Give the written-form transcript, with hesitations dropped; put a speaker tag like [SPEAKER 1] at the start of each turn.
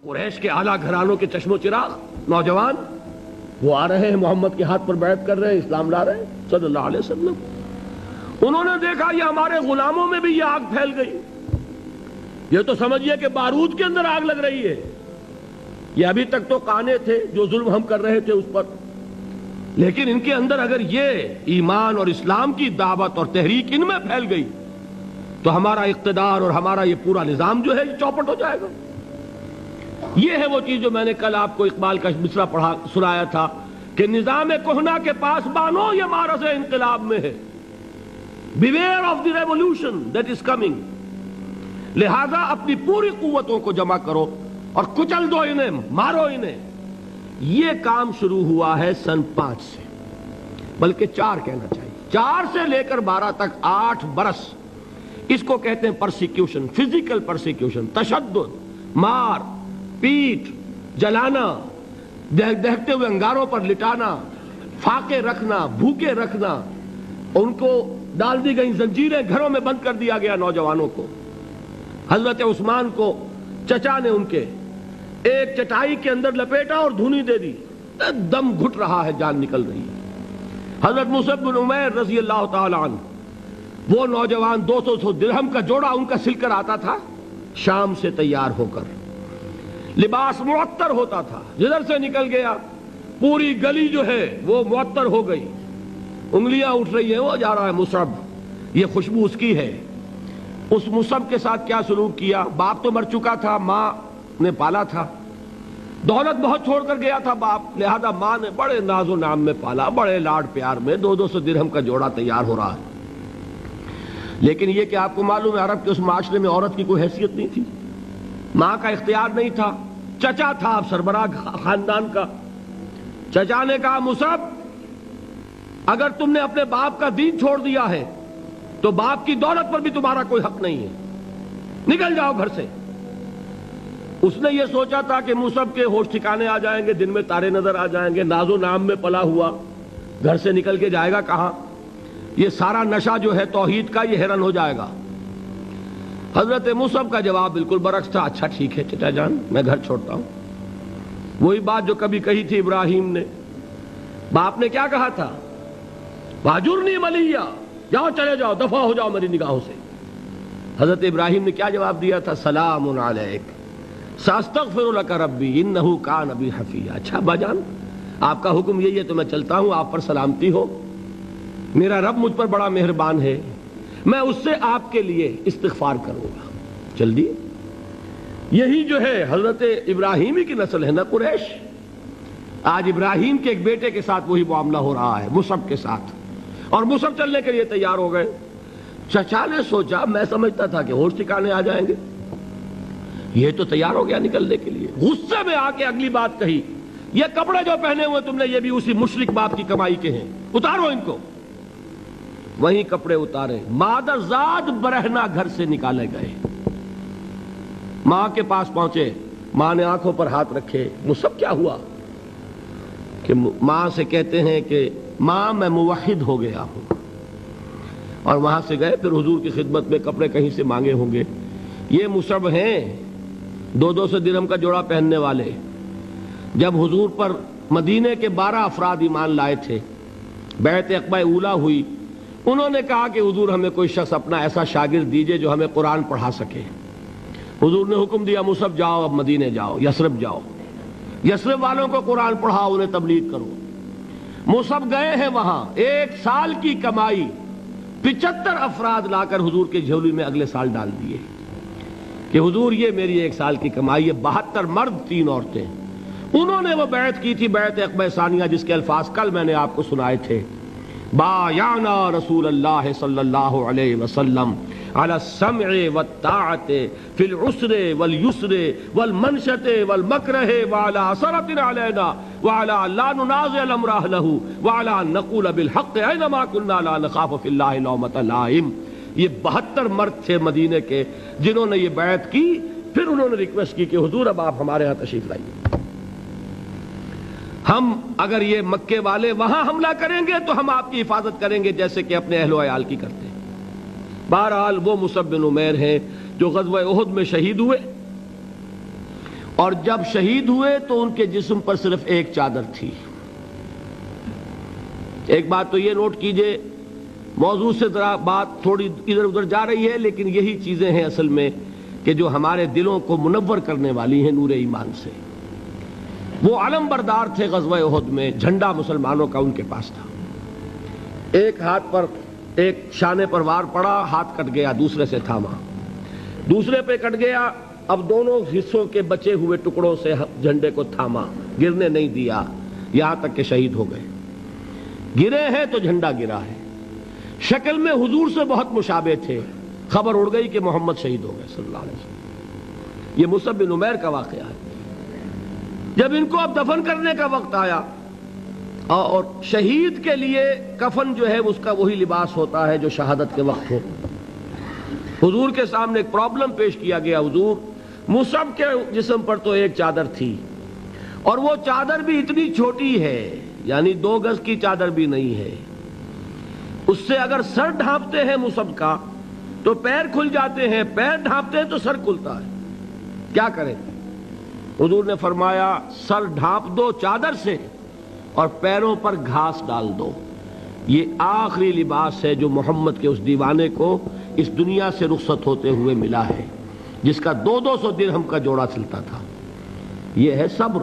[SPEAKER 1] قریش کے اعلیٰ گھرانوں کے چشم و چراغ نوجوان وہ آ رہے ہیں، محمد کے ہاتھ پر بیعت کر رہے ہیں، اسلام لا رہے ہیں صلی اللہ علیہ وسلم۔ انہوں نے دیکھا یہ ہمارے غلاموں میں بھی یہ آگ پھیل گئی، یہ تو سمجھیے کہ بارود کے اندر آگ لگ رہی ہے۔ یہ ابھی تک تو کانے تھے جو ظلم ہم کر رہے تھے اس پر، لیکن ان کے اندر اگر یہ ایمان اور اسلام کی دعوت اور تحریک ان میں پھیل گئی تو ہمارا اقتدار اور ہمارا یہ پورا نظام جو ہے یہ چوپٹ ہو جائے گا۔ یہ ہے وہ چیز جو میں نے کل آپ کو اقبال کا مصرع پڑھا سنایا تھا کہ نظام کہنا کے پاس بانو یہ مارز انقلاب میں ہے، beware of the revolution that is coming. لہذا اپنی پوری قوتوں کو جمع کرو اور کچل دو انہیں، مارو انہیں۔ یہ کام شروع ہوا ہے سن 5 سے، بلکہ 4 کہنا چاہیے، 4 سے لے کر 12 تک 8 برس اس کو کہتے ہیں پرسیکیوشن، فزیکل پرسیکیوشن، تشدد، مار پیٹ، جلانا، دہتے ہوئے انگاروں پر لٹانا، فاقے رکھنا، بھوکے رکھنا، ان کو ڈال دی گئی زنجیریں، گھروں میں بند کر دیا گیا نوجوانوں کو۔ حضرت عثمان کو چچا نے ان کے ایک چٹائی کے اندر لپیٹا اور دھونی دے دی، دم گھٹ رہا ہے، جان نکل رہی ہے۔ حضرت مصعب بن عمیر رضی اللہ تعالی عنہ، وہ نوجوان 200 درہم کا جوڑا ان کا سل کر آتا تھا شام سے تیار ہو کر، لباس معطر ہوتا تھا، جدھر سے نکل گیا پوری گلی جو ہے وہ معطر ہو گئی، انگلیاں اٹھ رہی ہیں، وہ جا رہا ہے مصعب، یہ خوشبو اس کی ہے۔ اس مصعب کے ساتھ کیا سلوک کیا؟ باپ تو مر چکا تھا، ماں نے پالا تھا، دولت بہت چھوڑ کر گیا تھا باپ، لہذا ماں نے بڑے ناز و نام میں پالا، بڑے لاڈ پیار میں، 200 درہم کا جوڑا تیار ہو رہا ہے۔ لیکن یہ کہ آپ کو معلوم ہے عرب کے اس معاشرے میں عورت کی کوئی حیثیت نہیں تھی، ماں کا اختیار نہیں تھا، چچا تھا اب سربراہ خاندان کا۔ چچا نے کہا مصعب اگر تم نے اپنے باپ کا دین چھوڑ دیا ہے تو باپ کی دولت پر بھی تمہارا کوئی حق نہیں ہے، نکل جاؤ گھر سے۔ اس نے یہ سوچا تھا کہ مصعب کے ہوش ٹھکانے آ جائیں گے، دن میں تارے نظر آ جائیں گے، ناز و نام میں پلا ہوا گھر سے نکل کے جائے گا کہاں، یہ سارا نشہ جو ہے توحید کا یہ حیران ہو جائے گا۔ حضرت مصعب کا جواب بالکل برعکس تھا، اچھا ٹھیک ہے چچا جان میں گھر چھوڑتا ہوں۔ وہی بات جو کبھی کہی تھی ابراہیم نے، باپ نے کیا کہا تھا؟ واجرنی ملیہ، جاؤ چلے جاؤ، دفع ہو جاؤ میری نگاہوں سے۔ حضرت ابراہیم نے کیا جواب دیا تھا؟ سلام علیک ساستغفر لک ربی انہ کان بی حفیہ۔ اچھا ابا جان آپ کا حکم یہی ہے تو میں چلتا ہوں، آپ پر سلامتی ہو، میرا رب مجھ پر بڑا مہربان ہے، میں اس سے آپ کے لیے استغفار کروں گا۔ چل دی۔ یہی جو ہے حضرت ابراہیمی کی نسل ہے نا قریش۔ آج ابراہیم کے ایک بیٹے کے ساتھ وہی معاملہ ہو رہا ہے مصعب کے ساتھ، اور مصعب چلنے کے لیے تیار ہو گئے۔ چچا نے سوچا، میں سمجھتا تھا کہ ہوش ٹھکانے آ جائیں گے، یہ تو تیار ہو گیا نکلنے کے لیے۔ غصے میں آ کے اگلی بات کہی، یہ کپڑے جو پہنے ہوئے تم نے یہ بھی اسی مشرک باپ کی کمائی کے ہیں، اتارو ان کو۔ وہیں کپڑے اتارے، مادر زاد برہنہ گھر سے نکالے گئے۔ ماں کے پاس پہنچے، ماں نے آنکھوں پر ہاتھ رکھے، مصعب کیا ہوا؟ کہ ماں سے کہتے ہیں کہ ماں میں موحد ہو گیا ہوں، اور وہاں سے گئے پھر حضور کی خدمت میں، کپڑے کہیں سے مانگے ہوں گے۔ یہ مصعب ہیں 200 درہم کا جوڑا پہننے والے، جب حضور پر مدینے کے 12 افراد ایمان لائے تھے، بیعت عقبہ اولیٰ ہوئی، انہوں نے کہا کہ حضور ہمیں کوئی شخص اپنا ایسا شاگرد دیجئے جو ہمیں قرآن پڑھا سکے۔ حضور نے حکم دیا مصعب جاؤ، اب مدینے جاؤ، یثرب جاؤ، یثرب والوں کو قرآن پڑھاؤ، انہیں تبلیغ کرو۔ مصعب گئے ہیں وہاں، 1 سال کی کمائی 75 افراد لا کر حضور کے جھولی میں اگلے سال ڈال دیے کہ حضور یہ میری 1 سال کی کمائی ہے۔ 72 مرد 3 عورتیں، انہوں نے وہ بیعت کی تھی، بیعت عقبہ ثانیہ، جس کے الفاظ کل میں نے آپ کو سنائے تھے، بایعنا رسول اللہ صلی اللہ علیہ وسلم علی السمع والطاعت فی العسر والیسر والمنشط والمکرہ وعلی اثرۃ علینا وعلی لا ننازع الامر اہلہ وعلی ان نقول بالحق اینما کنا لا نخاف فی اللہ لومۃ لائم۔ یہ 72 مرد تھے مدینے کے جنہوں نے یہ بیعت کی۔ پھر انہوں نے ریکویسٹ کی کہ حضور اب آپ ہمارے ہاں تشریف لائیے، ہم اگر یہ مکے والے وہاں حملہ کریں گے تو ہم آپ کی حفاظت کریں گے جیسے کہ اپنے اہل و عیال کی کرتے ہیں۔ بہرحال وہ مصعب بن عمیر ہیں جو غزوہ احد میں شہید ہوئے، اور جب شہید ہوئے تو ان کے جسم پر صرف ایک چادر تھی۔ ایک بات تو یہ نوٹ کیجئے، موضوع سے ذرا بات تھوڑی ادھر ادھر جا رہی ہے، لیکن یہی چیزیں ہیں اصل میں کہ جو ہمارے دلوں کو منور کرنے والی ہیں نور ایمان سے۔ وہ علم بردار تھے غزوہ احد میں، جھنڈا مسلمانوں کا ان کے پاس تھا۔ ایک ہاتھ پر ایک شانے پر وار پڑا، ہاتھ کٹ گیا، دوسرے سے تھاما، دوسرے پہ کٹ گیا، اب دونوں حصوں کے بچے ہوئے ٹکڑوں سے جھنڈے کو تھاما، گرنے نہیں دیا، یہاں تک کہ شہید ہو گئے۔ گرے ہیں تو جھنڈا گرا ہے۔ شکل میں حضور سے بہت مشابہ تھے، خبر اڑ گئی کہ محمد شہید ہو گئے صلی اللہ علیہ وسلم۔ یہ مصعب بن عمیر کا واقعہ ہے۔ جب ان کو اب دفن کرنے کا وقت آیا، اور شہید کے لیے کفن جو ہے اس کا وہی لباس ہوتا ہے جو شہادت کے وقت ہو، حضور کے سامنے ایک پرابلم پیش کیا گیا۔ حضور، مصعب کے جسم پر تو ایک چادر تھی، اور وہ چادر بھی اتنی چھوٹی ہے، یعنی 2 گز کی چادر بھی نہیں ہے، اس سے اگر سر ڈھانپتے ہیں مصعب کا تو پیر کھل جاتے ہیں، پیر ڈھانپتے ہیں تو سر کھلتا ہے، کیا کریں؟ حضور نے فرمایا سر ڈھانپ دو چادر سے اور پیروں پر گھاس ڈال دو۔ یہ آخری لباس ہے جو محمد کے اس دیوانے کو اس دنیا سے رخصت ہوتے ہوئے ملا ہے، جس کا 200 درہم کا جوڑا چلتا تھا۔ یہ ہے صبر۔